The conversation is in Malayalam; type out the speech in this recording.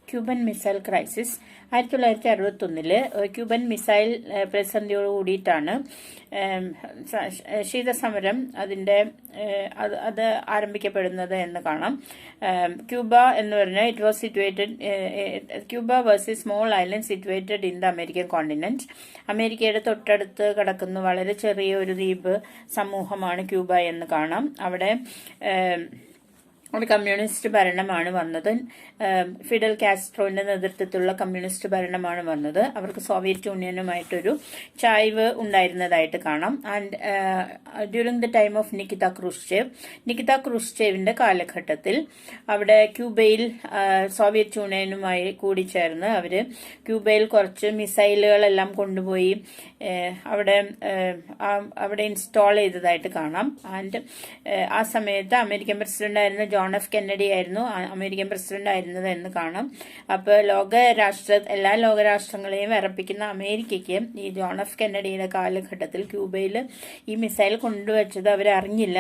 Cuban missile crisis. 1961 Cuban missile പ്രതിസന്ധിയോട് കൂടിയിട്ടാണ് ശീതസമരം അത് ആരംഭിക്കപ്പെടുന്നത് എന്ന് കാണാം. ക്യൂബ എന്ന് പറഞ്ഞാൽ it was situated Cuba was a small island situated in the American continent. അമേരിക്കയുടെ തൊട്ടടുത്ത് കിടക്കുന്ന വളരെ ചെറിയ ഒരു ദ്വീപ് സമൂഹമാണ് ക്യൂബ എന്ന് കാണാം. അവിടെ ഒരു കമ്മ്യൂണിസ്റ്റ് ഭരണമാണ് വന്നത്. ഫിഡൽ കാസ്ട്രോന്റെ നേതൃത്വത്തിലുള്ള കമ്മ്യൂണിസ്റ്റ് ഭരണമാണ് വന്നത്. അവർക്ക് സോവിയറ്റ് യൂണിയനുമായിട്ടൊരു ചായ്വ് ഉണ്ടായിരുന്നതായിട്ട് കാണാം. And during the time of Nikita ക്രൂഷ്ചേവിന്റെ കാലഘട്ടത്തിൽ അവിടെ ക്യൂബയിൽ സോവിയറ്റ് യൂണിയനുമായി കൂടി ചേർന്ന് അവര് ക്യൂബയിൽ കുറച്ച് മിസൈലുകളെല്ലാം കൊണ്ടുപോയി അവിടെ ഇൻസ്റ്റാൾ ചെയ്തതായിട്ട് കാണാം. ആൻഡ് ആ സമയത്ത് അമേരിക്കൻ പ്രസിഡന്റ് ആയിരുന്ന ജോൺ എഫ് കെന്നഡി ആയിരുന്നു അമേരിക്കൻ പ്രസിഡന്റ് ആയിരുന്നത് എന്ന് കാണാം. അപ്പോൾ എല്ലാ ലോകരാഷ്ട്രങ്ങളെയും വിറപ്പിക്കുന്ന അമേരിക്കയ്ക്ക് ഈ ജോൺ എഫ് കെന്നഡിയുടെ കാലഘട്ടത്തിൽ ക്യൂബയിൽ ഈ മിസൈൽ കൊണ്ടുവച്ചത് അവരറിഞ്ഞില്ല.